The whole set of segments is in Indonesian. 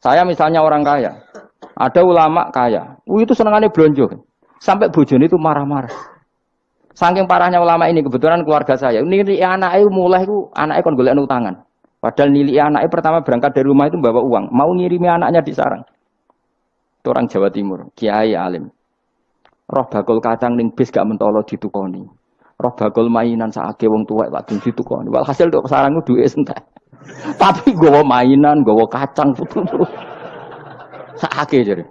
Saya misalnya orang kaya, ada ulama kaya, itu senengannya blonjo. Sampai bojone itu marah-marah. Saking parahnya ulama ini, kebetulan keluarga saya, ini anaknya mulai itu, anaknya kon golek utangan. Padahal nilai anaknya pertama berangkat dari rumah itu bawa uang, mau ngirimi anaknya di sarang. Itu orang Jawa Timur, kiai alim. Roh bakul kacang ning bis gak mentolo ditukoni. Roh bakul mainan saake wong tuwek lak ditukoni. Walhasil tok sarang duwe entek. Tapi gowo mainan, gowo kacang saake jare.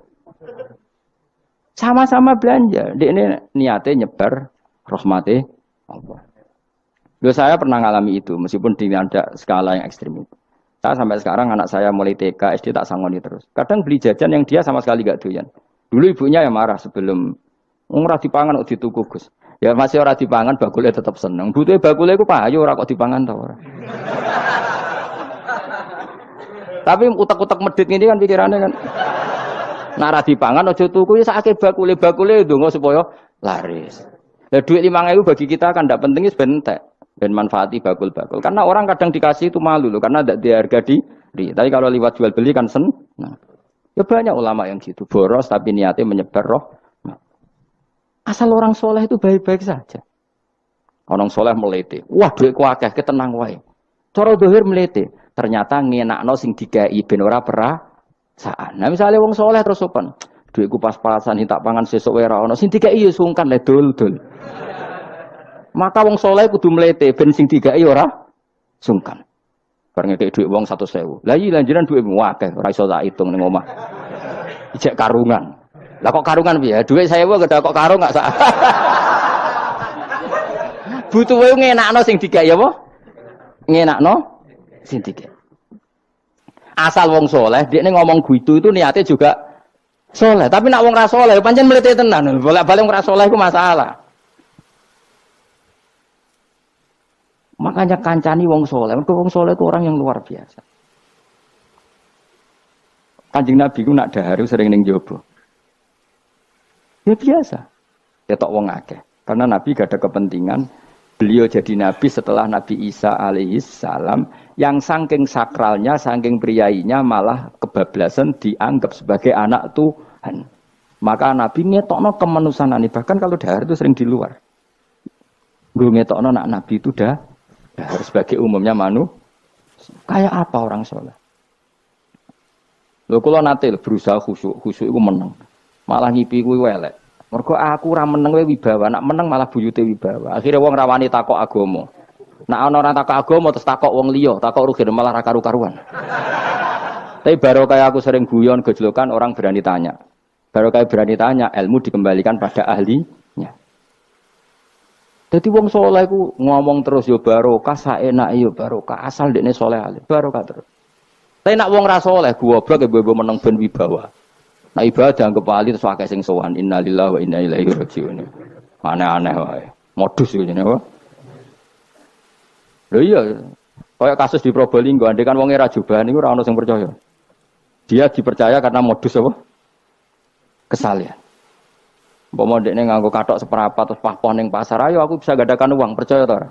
Sama-sama belanja. Dekne niate nyebar rahmate Allah. Saya pernah ngalami itu meskipun di ada skala yang ekstrim itu. Saya sampai sekarang anak saya mulai TK, SD tak sangoni terus. Kadang beli jajan yang dia sama sekali gak doyan. Dulu ibunya yang marah sebelum ora dipangan kok dituku Gus. Ya masih ora dipangan bakule tetap seneng. Butuhe bakule iku payu ora kok dipangan ta ora. Tapi utek-utek medhit ngene kan pikirane kan. Nek ora dipangan aja tuku ya sakake bakule ndonga supaya laris. Lah duit 5.000 bagi kita kan ndak penting wis ben entek. Ben manfaati bakul-bakul. Karena orang kadang dikasih itu malu loh karena ndak diharga diri. Tapi kalau lewat jual beli kan senang. Ya banyak ulama yang gitu, boros tapi niatnya menyebar roh. Asal orang soleh itu baik-baik saja. Orang soleh melete. Wah duitku akeh, ketenang wae. Cara dohir melete. Ternyata ngenakno sing dikai ben ora perasaan. Nah misalnya wong soleh terus sopan. Duitku pas-pasan tak pangan sesuk wae ora ono. Sing dikai ya sungkan le dul-dul. Maka wong soleh kudu melete ben sing dikai ora sungkan. Bar ngekek duit wong 100.000. Lah iya lanjuran duitmu akeh ora iso tak hitung ning omah. Ijek karungan. Lah kok karungan piye? Duit saya wae gak kok karung gak sak. Butuh wae ngenakno sing digawe apa? Ngenakno sing digawe. Asal wong soleh, dekne ngomong gitu itu niatnya juga soleh. Tapi nak wong ra soleh, pancen mlete tenan. Bolak-balik wong ra soleh iku masalah. Makanya kancani wong soleh. Mergo wong soleh itu orang yang luar biasa. Kanjeng Nabi ku nak daharu sering ning jaba. Ya biasa. Ketok wong akeh. Karena Nabi gak ada kepentingan beliau jadi Nabi setelah Nabi Isa alaihissalam yang saking sakralnya, saking priyainya malah kebablasan dianggap sebagai anak Tuhan. Maka Nabi ngetokno kemanusiaan. Bahkan kalau dahar itu sering di luar. Gue ngetokno nak Nabi itu dahar sebagai umumnya kayak apa orang soleh. Lho kula nate berusaha khusyuk iku meneng. Malah ngipi kuwi welek. Mergo aku ora meneng wae wibawa, nak meneng malah buyute wibawa. Akhire wong rawani takok agama. Nak ana ora takok agama terus takok wong liya, takok rugi malah ra karu-karuan. Tapi baru kayak aku sering guyon gejlokan orang berani tanya. Baru kayak berani tanya, ilmu dikembalikan pada ahlinya. Jadi wong soleh ku ngomong terus yo barokah saenake yo barokah asal dekne soleh alim barokah terus. Tapi nak wong ra soleh goblok mbok meneng ben wibawa. Nah ibadah dianggap wali terus akeh sing sowan innalillahi wa inna ilaihi raji'un. Aneh-aneh wae. Modus iki jenenge apa? Lho iya, kaya kasus di Probolinggo andai kan wong ra jubahan niku ora ono sing percaya. Dia dipercaya karena modus apa? Kesalahan. Umpama ndekne nganggo kathok seperapat terus pahpon ning pasar, ayo aku bisa gadakan uang, percaya ta ora?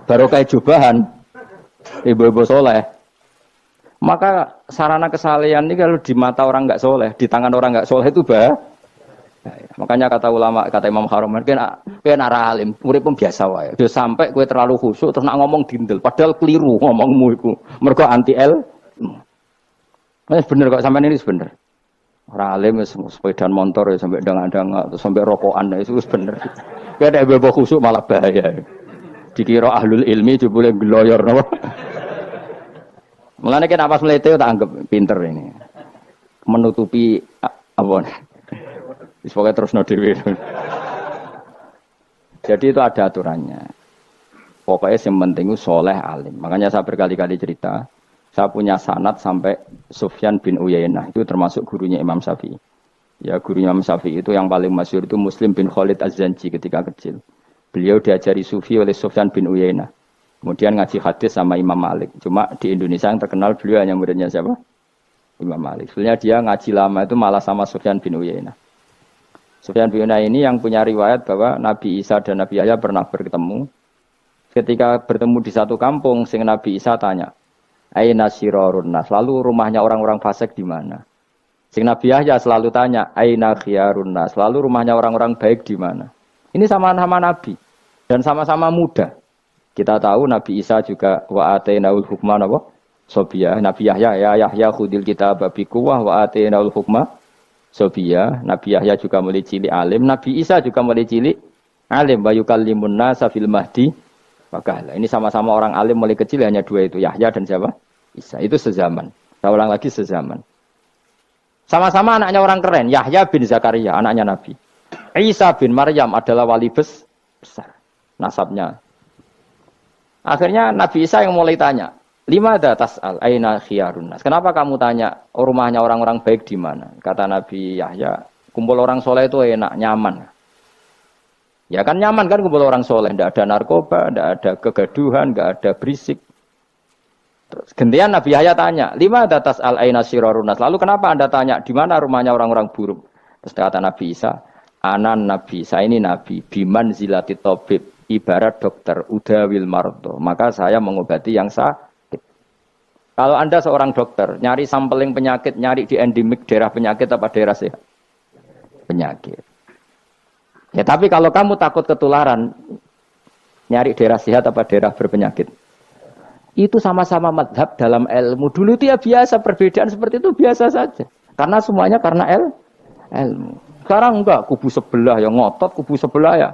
Baru kayak jubahan. Ibu-ibu soleh. Maka sarana kesalehan ini kalau di mata orang enggak soleh, di tangan orang enggak soleh itu bahaya. Makanya kata ulama, kata Imam Haromen, kena alim, urip pun biasa wae. Dia sampai kue terlalu khusyuk terus nak ngomong dindel, padahal keliru ngomongmu itu. Mergo anti el. Bener kok sampean ini bener. Orang alim sepeda motor ya sampai dangan-dangan atau sampai rokokan itu bener. Kayak ada bebo khusyuk malah bahaya. Dikira ahlul ilmi jebule gloyor napa. Mulane kan apa melete tak anggap pinter ini. Menutupi apa. Pokoknya terus no dhewe. Jadi itu ada aturannya. Pokoknya yang penting itu soleh alim. Makanya saya berkali-kali cerita. Saya punya sanad sampai Sufyan bin Uyainah. Itu termasuk gurunya Imam Syafi'i. Ya gurunya Imam Syafi'i itu yang paling masyhur itu Muslim bin Khalid Az-Zanji ketika kecil. Beliau diajari Sufi oleh Sufyan bin Uyainah. Kemudian ngaji hadis sama Imam Malik. Cuma di Indonesia yang terkenal beliau hanya muridnya siapa? Imam Malik. Sebenarnya dia ngaji lama itu malah sama Sufyan bin Uyainah. Sufyan bin Uyainah ini yang punya riwayat bahwa Nabi Isa dan Nabi Yahya pernah bertemu. Ketika bertemu di satu kampung, sing Nabi Isa tanya, aina syirarun nas. Lalu rumahnya orang-orang fasik di mana? Sing Nabi Yahya selalu tanya, aina khiyarun nas. Lalu rumahnya orang-orang baik di mana? Ini sama-sama Nabi dan sama-sama muda. Kita tahu Nabi Isa juga wa atainaul hukma napa? Sobia. Nabi Yahya ya Yahya khudil kitab bi quwwah wa atainaul hukma sobia. Nabi Yahya juga mulai cilik alim, Nabi Isa juga mulai cilik alim, wa yukallimun nasa fil mahdi. Maka ini sama-sama orang alim mulai kecil, hanya dua itu, Yahya dan siapa? Isa. Itu sezaman. Saya ulang lagi, sezaman. Sama-sama anaknya orang keren, Yahya bin Zakaria, anaknya Nabi. Isa bin Maryam adalah wali besar nasabnya. Akhirnya Nabi Isa yang mulai tanya, "Limada tas'al aina khiyarun nas?" Kenapa kamu tanya rumahnya orang-orang baik di mana? Kata Nabi Yahya, kumpul orang soleh itu enak, nyaman. Ya kan nyaman kan kumpul orang soleh, tidak ada narkoba, tidak ada kegaduhan, tidak ada berisik. Terus gantian Nabi Yahya tanya, "Limada tas'al aina syirarun nas?" Lalu kenapa Anda tanya di mana rumahnya orang-orang buruk? Terus kata Nabi Isa, "Anan Nabi, saya ini Nabi, biman zilati tabib, ibarat dokter, udawil mardo. Maka saya mengobati yang sakit." Kalau Anda seorang dokter, nyari sampling penyakit, nyari di endemik daerah penyakit apa daerah sehat? Penyakit. Ya tapi kalau kamu takut ketularan, nyari daerah sehat apa daerah berpenyakit? Itu sama-sama madhab dalam ilmu. Dulu itu ya biasa, perbedaan seperti itu biasa saja. Karena semuanya karena ilmu. Sekarang enggak, kubu sebelah yang ngotot, kubu sebelah ya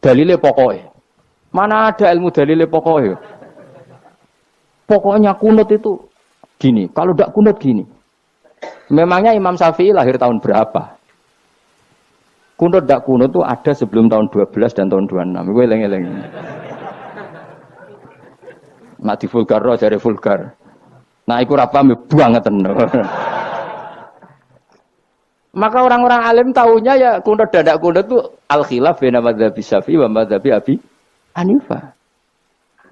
dalile pokoknya. Mana ada ilmu dalile pokoknya? Pokoknya kunut itu gini, kalau enggak kunut gini. Memangnya Imam Syafi'i lahir tahun berapa? Kunut enggak kunut itu ada sebelum tahun 12 dan tahun 26. Gue eleng-eleng. Nak di vulgar roh jare vulgar. Nah iku ra paham banget tenan. Maka orang-orang alim tahunya ya kunut dadak kunut itu al-khilaf baina madzhabi Syafi'i wa madzhabi Abi Hanifah.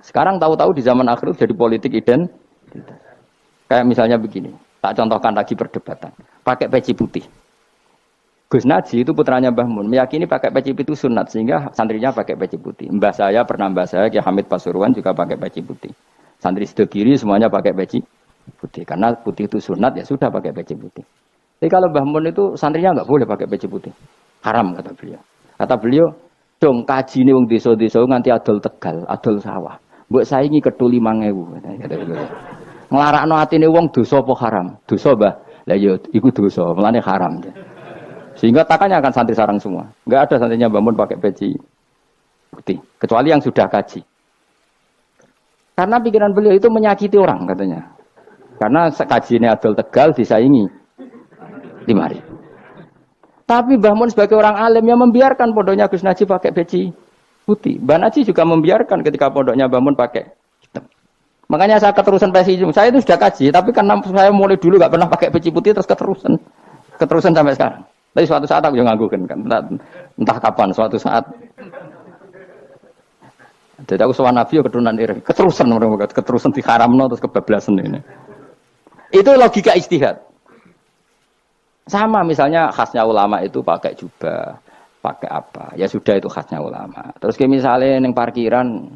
Sekarang tahu-tahu di zaman akhir jadi politik identitas. Kayak misalnya begini, tak contohkan lagi perdebatan. Pakai peci putih. Gus Naji itu putranya Mbah Mun, meyakini pakai peci putih itu sunat sehingga santrinya pakai peci putih. Mbah saya, Ki Hamid Pasuruan juga pakai peci putih. Santri sebelah kiri semuanya pakai peci putih karena putih itu sunat, ya sudah pakai peci putih. Tapi kalau Mbah Mun itu santrinya enggak boleh pakai peci putih. Haram kata beliau. Kata beliau, "Dong kaji ini wong desa-desa nganti adol Tegal, adol sawah. Mbok saingi ketu 5.000." Kata beliau. Nglarakno atine wong dosa apa haram? Dosa, Mbah. Lah ya iku dosa, mulane haram. Sehingga takannya akan santri sarang semua. Enggak ada santrinya Mbah Mun pakai peci putih, kecuali yang sudah kaji. Karena pikiran beliau itu menyakiti orang katanya. Karena kaji ini adol Tegal disaingi 5.000. Tapi Mbah Mun sebagai orang alim yang membiarkan pondoknya Gus Naji pakai peci putih. Mbah Naji juga membiarkan ketika pondoknya Mbah Mun pakai hitam. Makanya saya keterusan peci. Saya itu sudah kaji, tapi karena saya mulai dulu nggak pernah pakai peci putih terus keterusan sampai sekarang. Tapi suatu saat aku juga nganggukan kan, entah kapan suatu saat. Jadi aku soal Nabi keturunan iri, keterusan diharamno terus kebablasan ini. Itu logika ijtihad. Sama misalnya khasnya ulama itu pakai jubah, pakai apa? Ya sudah itu khasnya ulama. Terus kayak misalnya neng parkiran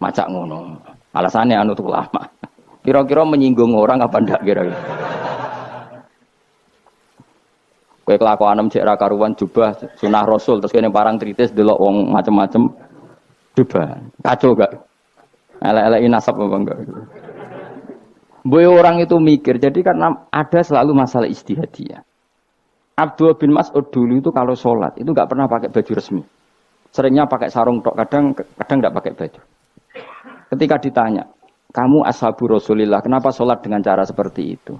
macak ngono, alasannya anut ulama. Kira-kira menyinggung orang apa ndak kira-kira? Kowe kelakuanem cek ra karuan jubah sunah Rasul terus kene parang tritis delok wong macem-macem jubah. Kacau gak? Elek-eleki nasab apa enggak? Boy orang itu mikir, jadi karena ada selalu masalah ijtihadiyah. Abdul bin Mas'ud dulu itu kalau sholat itu nggak pernah pakai baju resmi. Seringnya pakai sarung tok, kadang nggak pakai baju. Ketika ditanya, kamu ashabu Rasulillah, kenapa sholat dengan cara seperti itu?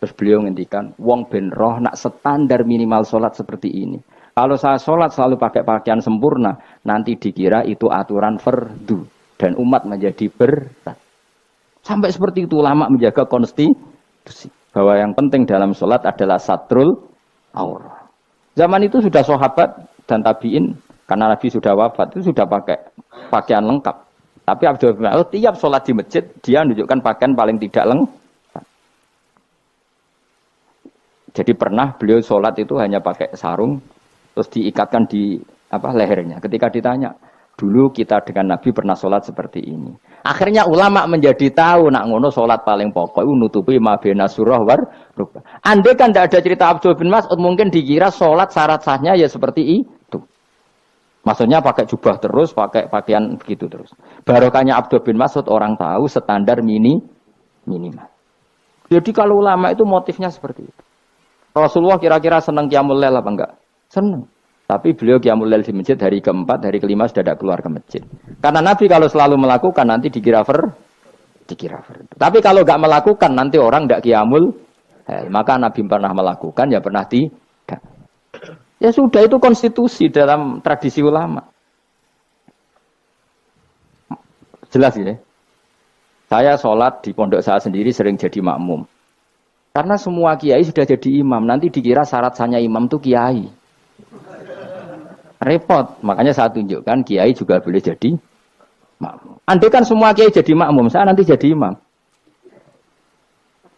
Terus beliau ngendikan, wong ben roh nak standar minimal sholat seperti ini. Kalau saya sholat selalu pakai pakaian sempurna, nanti dikira itu aturan fardu dan umat menjadi berat. Sampai seperti itu ulama menjaga konstitusi bahwa yang penting dalam sholat adalah satrul aurah. Zaman itu sudah sahabat dan tabiin karena Nabi sudah wafat itu sudah pakai pakaian lengkap. Tapi Abdul bin Mas'ud tiap sholat di masjid dia menunjukkan pakaian paling tidak lengkap. Jadi pernah beliau sholat itu hanya pakai sarung, terus diikatkan di lehernya. Ketika ditanya, dulu kita dengan Nabi pernah sholat seperti ini. Akhirnya ulama menjadi tahu nak ngono salat paling pokok itu nutupi ma bena surah war rukbah. Andai kan tidak ada cerita Abdul bin Mas'ud mungkin dikira salat syarat sahnya ya seperti itu. Maksudnya pakai jubah terus, pakai pakaian begitu terus. Barokahnya Abdul bin Mas'ud orang tahu standar minimal. Jadi kalau ulama itu motifnya seperti itu. Rasulullah kira-kira senang qiyamul lail apa enggak? Senang. Tapi beliau qiyamul lail di masjid hari keempat, hari kelima sudah tidak keluar ke masjid. Karena Nabi kalau selalu melakukan nanti dikira Tapi kalau enggak melakukan nanti orang enggak qiyamul lail. Maka Nabi pernah melakukan ya pernah tidak. Ya sudah itu konstitusi dalam tradisi ulama. Jelas ya. Saya sholat di pondok saya sendiri sering jadi makmum. Karena semua kiai sudah jadi imam. Nanti dikira syarat sahnya imam itu kiai. Repot. Makanya saya tunjukkan kiai juga boleh jadi makmum. Andai kan semua kiai jadi makmum, saya nanti jadi imam.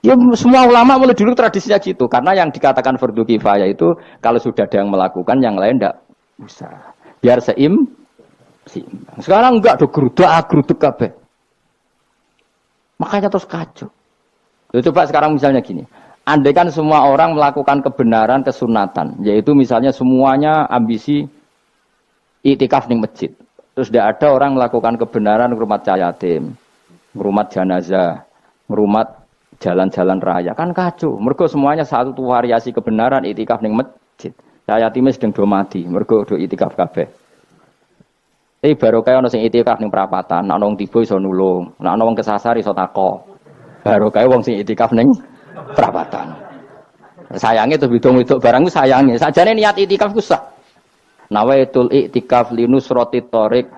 Ya semua ulama mulai dulu tradisinya gitu. Karena yang dikatakan fardu kifayah itu kalau sudah ada yang melakukan, yang lain tidak usah. Biar seimbang. Sekarang enggak ada geruduk kabeh. Makanya terus kacau. Coba sekarang misalnya gini. Andai kan semua orang melakukan kebenaran kesunatan, yaitu misalnya semuanya ambisi iktikaf di masjid. Terus tidak ada orang melakukan kebenaran ngrumat yatim, ngrumat jenazah, ngrumat jalan-jalan raya. Kan kacau. Mergo semuanya satu variasi kebenaran iktikaf di masjid. Yatime sedang do mati, mergo do iktikaf kabeh. Baru kaya ana sing iktikaf ning perapatan, nek ana wong tiba iso nulung, nek ana wong kesasar iso tako. Baru kaya wong sing iktikaf ning perapatan. Sayange to bidung-bidung barang ku sayange. Sajane niat iktikaf ku sah. Nawaitul iktikaf linusrati thoriq.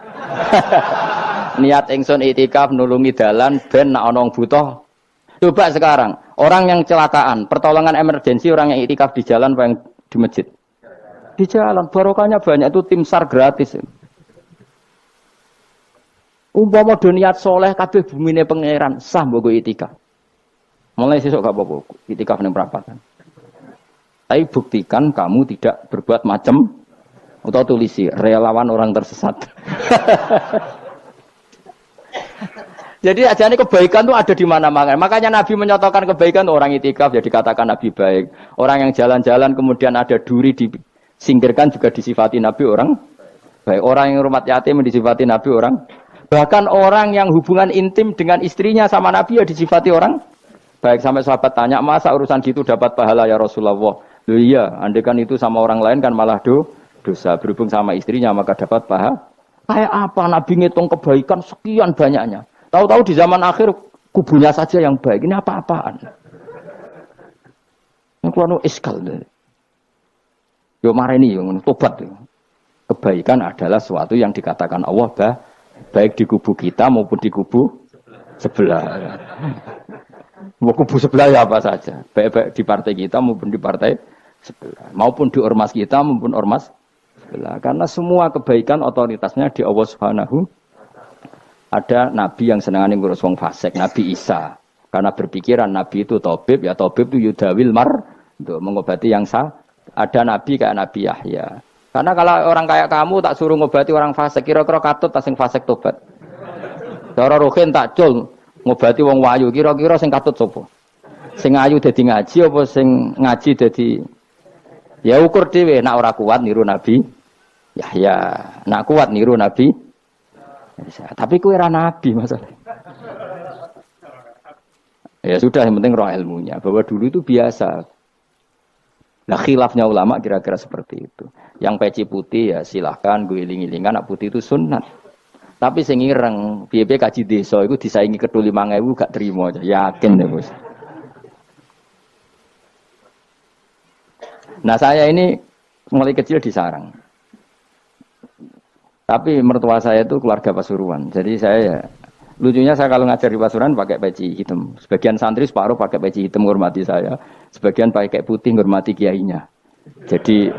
Niat ingsun iktikaf nulungi dalan ben nek ana wong butuh. Coba sekarang, orang yang kecelakaan, pertolongan emergensi orang yang iktikaf di jalan apa yang di masjid? Di jalan, barokahnya banyak itu tim SAR gratis. Umpama do niat soleh kabeh bumine pangeran sah mbok itikaf. Mulai sesuk gak apa-apa itikaf ning perapatan. Tapi buktikan kamu tidak berbuat macam atau tulisi relawan orang tersesat. Jadi ajane kebaikan itu ada di mana-mana. Makanya Nabi menyatakan kebaikan orang itikaf jadi katakan Nabi baik. Orang yang jalan-jalan kemudian ada duri disingkirkan juga disifati Nabi orang baik. Orang yang rumah yatim disifati Nabi orang. Bahkan orang yang hubungan intim dengan istrinya sama Nabi ya disifati orang baik. Sampai sahabat tanya, masa urusan gitu dapat pahala ya Rasulullah? Loh iya, andai kan itu sama orang lain kan malah dosa. Berhubung sama istrinya maka dapat pahala. Kayak apa Nabi ngitung kebaikan sekian banyaknya. Tahu-tahu di zaman akhir kubunya saja yang baik. Ini apa-apaan? Ini kuano iskal. Yo mareni yo tobat. Kebaikan adalah sesuatu yang dikatakan Allah baik di kubu kita maupun di kubu sebelah. Mau kubu sebelah ya apa saja. Baik di partai kita maupun di partai sebelah. Maupun di ormas kita maupun ormas sebelah. Karena semua kebaikan otoritasnya di Allah Subhanahu. Ada nabi yang senangane ngurus wong fasik, Nabi Isa. Karena berpikiran nabi itu tabib, ya tabib itu yudawil untuk mengobati yang sah. Ada nabi kayak Nabi Yahya. Karena kalau orang kayak kamu tak suruh ngobati orang fasik, kira-kira katut tak sing fasik tobat. Cara rohin tak cul ngobati wong wayu, kira-kira sing katut sapa? Sing ayu dadi ngaji apa sing ngaji dadi ya ukur dhewe, nek ora kuat niru Nabi Yahya, nek kuat niru Nabi tapi kue ra nabi masalah. Ya sudah, yang penting roh ilmunya. Bahwa dulu itu biasa. Nah khilafnya ulama kira-kira seperti itu. Yang peci putih ya silahkan gue iling-ilingan, nak putih itu sunat. Tapi sing ireng, piye kaji desa itu disaingi kedul 5.000 gak terima aja. Yakin deh bos. Nah saya ini mulai kecil di sarang. Tapi mertua saya itu keluarga Pasuruan. Jadi saya lucunya saya kalau ngajar di Pasuruan pakai peci hitam. Sebagian santri separuh pakai peci hitam menghormati saya. Sebagian pakai putih menghormati kiainya. Jadi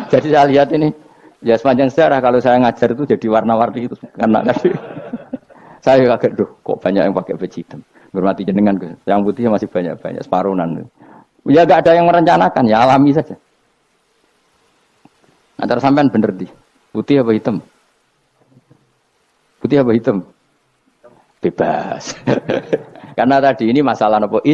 jadi saya lihat ini ya sepanjang sejarah kalau saya ngajar itu jadi warna-warni itu karena saya kaget kok banyak yang pakai peci hitam. Menghormati jenengan. Yang putih masih banyak separuhan. Ya enggak ada yang merencanakan, ya alami saja. Antara sampean bener di putih apa hitam? Putih apa hitam? bebas. Karena tadi ini masalah nopo